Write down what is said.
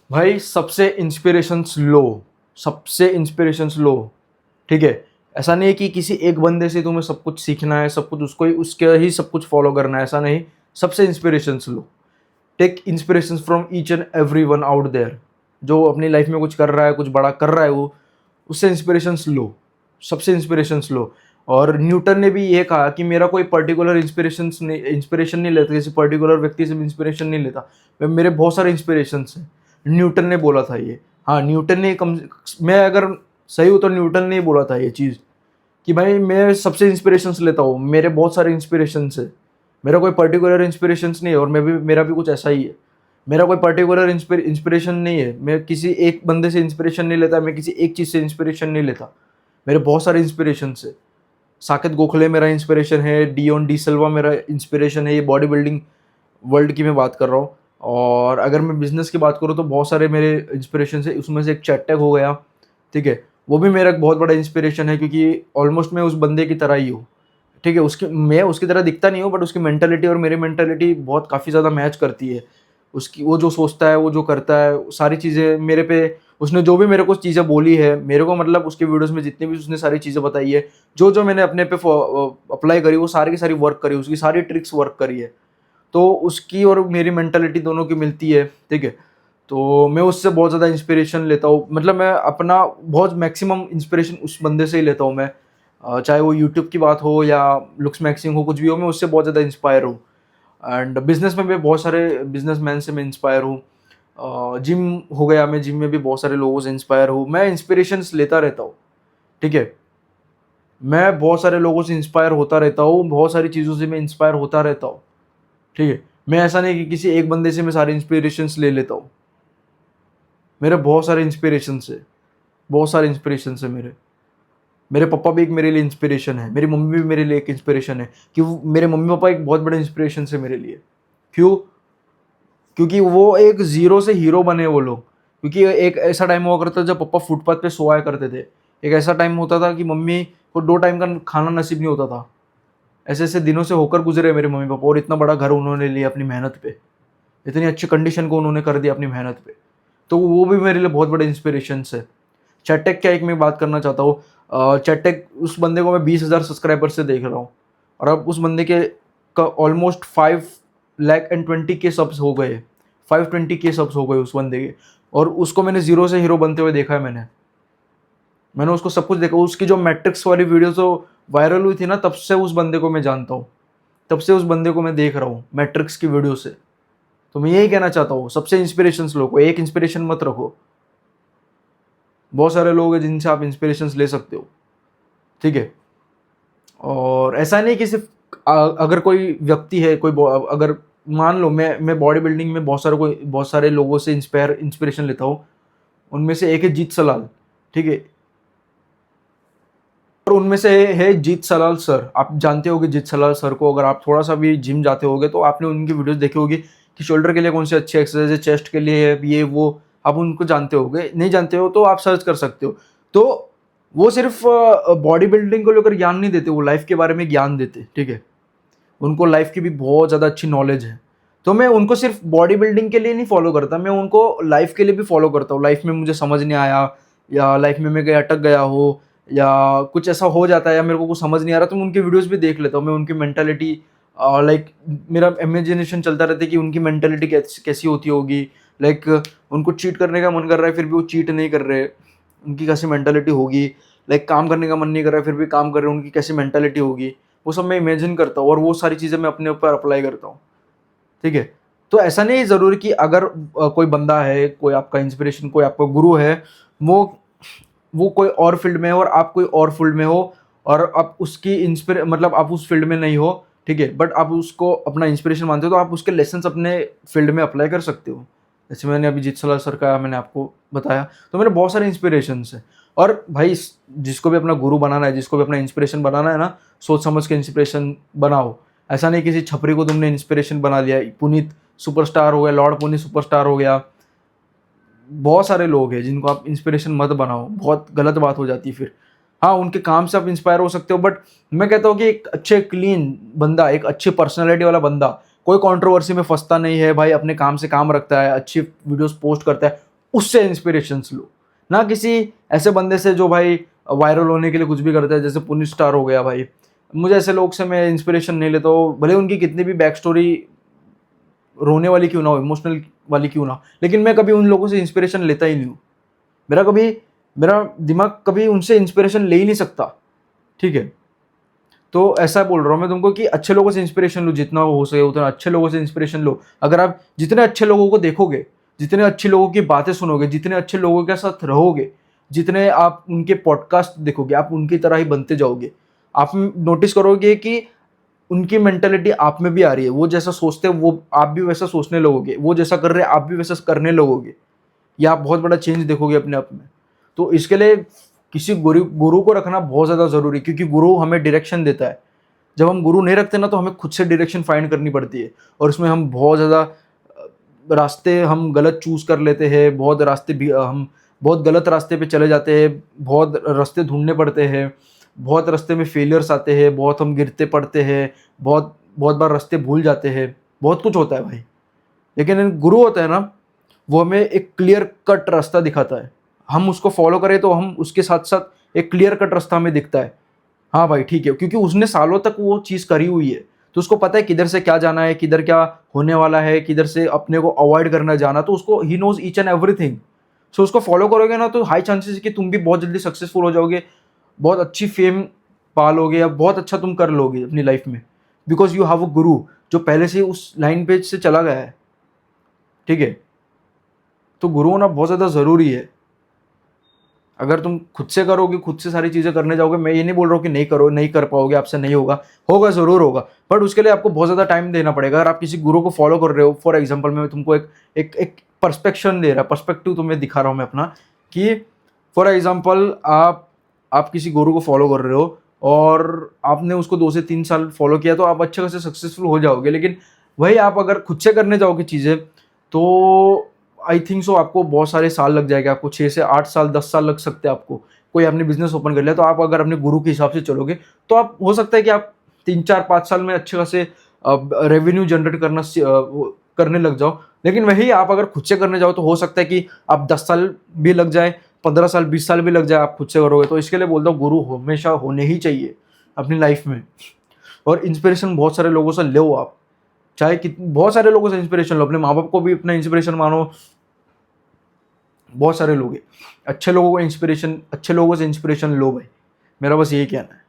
भाई सबसे इंस्पिरेशंस लो, ठीक है। ऐसा नहीं है कि किसी एक बंदे से तुम्हें सब कुछ सीखना है, सब कुछ उसको ही उसके ही सब कुछ फॉलो करना है, ऐसा नहीं। सबसे इंस्पिरेशंस लो। Take inspirations from each and every one out there. जो अपनी लाइफ में कुछ कर रहा है, कुछ बड़ा कर रहा है, वो उससे इंस्पिरेशंस लो। सबसे इंस्पिरेशंस लो। और न्यूटन ने भी ये कहा कि मेरा कोई पर्टिकुलर इंस्पिरेशन नहीं लेता, किसी पर्टिकुलर व्यक्ति से इंस्पिरेशन नहीं लेता। मेरे बहुत सारे इंस्पिरेशंस हैं। न्यूटन ने बोला था ये। हाँ, न्यूटन ने कम, मैं अगर सही हूँ तो न्यूटन ने ही बोला था ये चीज़ कि भाई मैं सबसे इंस्पिरेशंस लेता हूँ, मेरे बहुत सारे इंस्पिरेशंस है। मेरा कोई पर्टिकुलर इंस्पिरेशंस नहीं है, और मेरा भी कुछ ऐसा ही है। मेरा कोई पर्टिकुलर इंस्पिरेशन नहीं है, मैं किसी एक बंदे से इंस्पिरेशन नहीं लेता, मैं किसी एक चीज़ से इंस्पिरेशन नहीं लेता। मेरे बहुत सारे इंस्पिरेशंस है। साकेत गोखले मेरा इंस्पिरेशन है, डियोन डी सिल्वा मेरा इंस्पिरेशन है, ये बॉडी बिल्डिंग वर्ल्ड की मैं बात कर रहा हूँ। और अगर मैं बिजनेस की बात करूँ तो बहुत सारे मेरे इंस्पिरेशन है, उसमें से एक चैटटेक हो गया, ठीक है। वो भी मेरा एक बहुत बड़ा इंस्पिरेशन है, क्योंकि ऑलमोस्ट मैं उस बंदे की तरह ही हूँ, ठीक है। मैं उसकी तरह दिखता नहीं हूँ, बट उसकी मेंटेलिटी और मेरी मेंटेलिटी बहुत काफ़ी ज़्यादा मैच करती है। उसकी वो जो सोचता है, वो जो करता है, सारी चीज़ें मेरे पे, उसने जो भी मेरे को चीज़ें बोली है मेरे को, मतलब उसके वीडियोस में जितनी भी उसने सारी चीज़ें बताई है, जो जो मैंने अपने पे अप्लाई करी, वो सारी की सारी वर्क करी, उसकी सारी ट्रिक्स वर्क करी है। तो उसकी और मेरी मेंटालिटी दोनों की मिलती है, ठीक है। तो मैं उससे बहुत ज़्यादा इंस्पिरेशन लेता हूँ, मतलब मैं अपना बहुत मैक्सिमम इंस्पिरेशन उस बंदे से ही लेता हूँ मैं। चाहे वो यूट्यूब की बात हो या लुक्स मैक्सिंग हो, कुछ भी हो, मैं उससे बहुत ज़्यादा इंस्पायर हूँ। एंड बिजनेस में भी बहुत सारे बिजनेसमैन से मैं इंस्पायर हूँ। जिम हो गया, मैं जिम में भी बहुत सारे लोगों से इंस्पायर हूँ, मैं इंस्पिरेशंस लेता रहता हूँ, ठीक है। मैं बहुत सारे लोगों से इंस्पायर होता रहता हूँ, बहुत सारी चीज़ों से मैं इंस्पायर होता रहता हूँ, ठीक है। मैं ऐसा नहीं कि किसी एक बंदे से मैं सारे इंस्पिरेशंस ले लेता हूँ। मेरे बहुत सारे इंस्पिरेशंस है, बहुत सारे इंस्पिरेशंस है मेरे। मेरे पापा भी एक मेरे लिए इंस्पिरेशन है, मेरी मम्मी भी मेरे लिए एक इंस्पिरेशन है, कि मेरे मम्मी पापा एक बहुत बड़े इंस्पिरेशन है मेरे लिए। क्यों? क्योंकि वो एक ज़ीरो से हीरो बने वो लोग। क्योंकि एक ऐसा टाइम हुआ करता था जब पापा फुटपाथ पे सोया करते थे। एक ऐसा टाइम होता था कि मम्मी को 2 टाइम का खाना नसीब नहीं होता था। ऐसे-ऐसे दिनों से होकर गुज़रे मेरे मम्मी-पापा, और इतना बड़ा घर उन्होंने लिया अपनी मेहनत पे। इतनी अच्छी कंडीशन को उन्होंने कर दिया अपनी मेहनत पे। तो वो भी मेरे लिए बहुत बड़े इंस्पिरेशंस है। चैटेक क्या एक मैं बात करना चाहता हूँ। चैटेक उस बंदे को मैं 20,000 सब्सक्राइबर से देख रहा हूँ, और अब उस बंदे के का almost 5 lakh and 20 K subs हो गए। 520 के सब्स हो गए उस बंदे के, और उसको मैंने ज़ीरो से हीरो बनते हुए देखा है मैंने। मैंने उसको सब कुछ देखा। उसकी जो मैट्रिक्स वाली वीडियो जो वायरल हुई थी ना, तब से उस बंदे को मैं जानता हूँ। तब से उस बंदे को मैं देख रहा हूँ मैट्रिक्स की वीडियो से। तो मैं यही कहना चाहता हूँ, सबसे इंस्पिरेशंस लो, कोई एक इंस्पिरेशन मत रखो। बहुत सारे लोग हैं जिनसे आप इंस्पिरेशंस ले सकते हो, ठीक है। और ऐसा नहीं कि सिर्फ अगर कोई व्यक्ति है, अगर मान लो मैं बॉडी बिल्डिंग में बहुत सारे लोगों से इंस्पिरेशन लेता हूँ। उनमें से एक है जीत सलाल, ठीक है। और उनमें से है जीत सलाल सर। आप जानते होगे जीत सलाल सर को, अगर आप थोड़ा सा भी जिम जाते होगे तो आपने उनकी वीडियोस देखी होगी कि शोल्डर के लिए कौन सी अच्छी एक्सरसाइज है, चेस्ट के लिए है, ये वो। आप उनको जानते होगे, नहीं जानते हो तो आप सर्च कर सकते हो। तो वो सिर्फ बॉडी बिल्डिंग को लेकर ज्ञान नहीं देते, वो लाइफ के बारे में ज्ञान देते, ठीक है। उनको लाइफ की भी बहुत ज़्यादा अच्छी नॉलेज है। तो मैं उनको सिर्फ बॉडी बिल्डिंग के लिए नहीं फॉलो करता, मैं उनको लाइफ के लिए भी फॉलो करता हूँ। लाइफ में मुझे समझ नहीं आया, या लाइफ में मैं कहीं अटक गया हो, या कुछ ऐसा हो जाता है, या मेरे को कुछ समझ नहीं आ रहा, तो मैं उनकी वीडियोस भी देख लेता हूँ। मैं उनकी मेंटालिटी, लाइक, मेरा इमेजिनेशन चलता रहता है कि उनकी मेंटालिटी कैसी होती होगी। लाइक, उनको चीट करने का मन कर रहा है फिर भी वो चीट नहीं कर रहे, उनकी कैसी मेंटालिटी होगी। लाइक, काम करने का मन नहीं कर रहा है फिर भी काम कर रहे हैं, उनकी कैसी मेंटालिटी होगी। वो सब मैं इमेजिन करता हूँ, और वो सारी चीज़ें मैं अपने ऊपर अप्लाई करता हूँ, ठीक है। तो ऐसा नहीं ज़रूरी कि अगर कोई बंदा है, कोई आपका इंस्पिरेशन, कोई आपका गुरु है, वो वो कोई और फील्ड में हो और आप कोई और फील्ड में हो, और आप उसकी मतलब आप उस फील्ड में नहीं हो, ठीक है, बट आप उसको अपना इंस्पिरेशन मानते हो, तो आप उसके लेसन्स अपने फील्ड में अप्लाई कर सकते हो। जैसे मैंने अभी जीत सलाल सर का मैंने आपको बताया, तो मेरे बहुत सारे इंस्पिरेशंस हैं। और भाई, जिसको भी अपना गुरु बनाना है, जिसको भी अपना इंस्पिरेशन बनाना है ना, सोच समझ के इंस्पिरेशन बनाओ। ऐसा नहीं किसी छपरी को तुमने इंस्पिरेशन बना लिया। पुनीत सुपरस्टार हो गया, लॉर्ड पुनीत सुपरस्टार हो गया। बहुत सारे लोग हैं जिनको आप इंस्पिरेशन मत बनाओ, बहुत गलत बात हो जाती है फिर। हाँ, उनके काम से आप इंस्पायर हो सकते हो, बट मैं कहता हूँ कि एक अच्छे क्लीन बंदा, एक अच्छी पर्सनैलिटी वाला बंदा, कोई कंट्रोवर्सी में फंसता नहीं है भाई, अपने काम से काम रखता है, अच्छी वीडियोस पोस्ट करता है, उससे इंस्पिरेशंस लो, ना किसी ऐसे बंदे से जो भाई वायरल होने के लिए कुछ भी करता है, जैसे पुनीत स्टार हो गया भाई। मुझे ऐसे लोग से मैं इंस्पिरेशन नहीं लेता हूँ, भले उनकी कितनी भी बैक स्टोरी रोने वाली क्यों ना हो, इमोशनल वाली क्यों ना हो, लेकिन मैं कभी उन लोगों से इंस्पिरेशन लेता ही नहीं हूँ। मेरा दिमाग कभी उनसे इंस्पिरेशन ले ही नहीं सकता, ठीक है। तो ऐसा बोल रहा हूँ मैं तुमको कि अच्छे लोगों से इंस्पिरेशन लो, जितना हो सके उतना अच्छे लोगों से इंस्पिरेशन लो। अगर आप जितने अच्छे लोगों को देखोगे, जितने अच्छे लोगों की बातें सुनोगे, जितने अच्छे लोगों के साथ रहोगे, जितने आप उनके पॉडकास्ट देखोगे, आप उनकी तरह ही बनते जाओगे। आप नोटिस करोगे कि उनकी मेंटेलिटी आप में भी आ रही है, वो जैसा सोचते हैं वो आप भी वैसा सोचने लगोगे, वो जैसा कर रहे हैं आप भी वैसा करने लगोगे, या आप बहुत बड़ा चेंज देखोगे अपने आप में। तो इसके लिए किसी गुरु गुरु को रखना बहुत ज़्यादा ज़रूरी है, क्योंकि गुरु हमें डायरेक्शन देता है। जब हम गुरु नहीं रखते ना, तो हमें खुद से डायरेक्शन फाइंड करनी पड़ती है, और उसमें हम बहुत ज़्यादा रास्ते हम गलत चूज़ कर लेते हैं, बहुत रास्ते भी हम बहुत गलत रास्ते पे चले जाते हैं, बहुत रास्ते ढूंढने पड़ते हैं, बहुत रास्ते में फेलियर्स आते हैं, बहुत हम गिरते पड़ते हैं, बहुत बहुत बार रास्ते भूल जाते हैं, बहुत कुछ होता है भाई। लेकिन गुरु होता है ना, वो हमें एक क्लियर कट रास्ता दिखाता है। हम उसको फॉलो करें तो हम उसके साथ साथ एक क्लियर कट रास्ता हमें दिखता है। हाँ भाई ठीक है, क्योंकि उसने सालों तक वो चीज़ करी हुई है, तो उसको पता है किधर से क्या जाना है, किधर क्या होने वाला है, किधर से अपने को अवॉइड करना जाना, तो उसको ही knows each and everything. So उसको फॉलो करोगे ना, तो हाई चांसेस है कि तुम भी बहुत जल्दी सक्सेसफुल हो जाओगे, बहुत अच्छी फेम पालोगे, या बहुत अच्छा तुम कर लोगे अपनी लाइफ में, बिकॉज यू हैव अ गुरु जो पहले से उस लाइन पे से चला गया है, ठीक है। तो गुरु होना बहुत ज़्यादा ज़रूरी है। अगर तुम खुद से करोगे, खुद से सारी चीज़ें करने जाओगे, मैं ये नहीं बोल रहा हूँ कि नहीं करो, नहीं कर पाओगे, आपसे नहीं होगा, होगा ज़रूर होगा, बट उसके लिए आपको बहुत ज़्यादा टाइम देना पड़ेगा। अगर आप किसी गुरु को फॉलो कर रहे हो, फॉर एग्जाम्पल मैं तुमको एक पर्सपेक्शन दे रहा, पर्सपेक्टिव तुम्हें दिखा रहा हूँ मैं अपना, कि फॉर एग्जाम्पल आप किसी गुरु को फॉलो कर रहे हो, और आपने उसको 2 से 3 साल फॉलो किया, तो आप अच्छे खासे सक्सेसफुल हो जाओगे। लेकिन वही आप अगर खुद से करने जाओगे चीज़ें, तो आई थिंक सो आपको बहुत सारे साल लग जाएंगे, आपको 6 से 8 साल 10 साल लग सकते हैं आपको। कोई आपने बिजनेस ओपन कर लिया, तो आप अगर अपने गुरु के हिसाब से चलोगे, तो आप हो सकता है कि आप 3 4 5 साल में अच्छे खासे रेवेन्यू जनरेट करने लग जाओ। लेकिन वही आप अगर खुद से करने जाओ, तो हो सकता है कि आप 10 साल भी लग जाए, 15 साल 20 साल भी लग जाए, आप खुद से करोगे। तो इसके लिए बोलता हूँ गुरु हमेशा होने ही चाहिए अपनी लाइफ में। और इंस्पिरेशन बहुत सारे लोगों से लो आप, चाहे बहुत सारे लोगों से इंस्पिरेशन लो, अपने माँ बाप को भी अपना इंस्पिरेशन मानो, बहुत सारे लोग हैं, अच्छे लोगों से इंस्पिरेशन लो भाई, मेरा बस यही कहना है।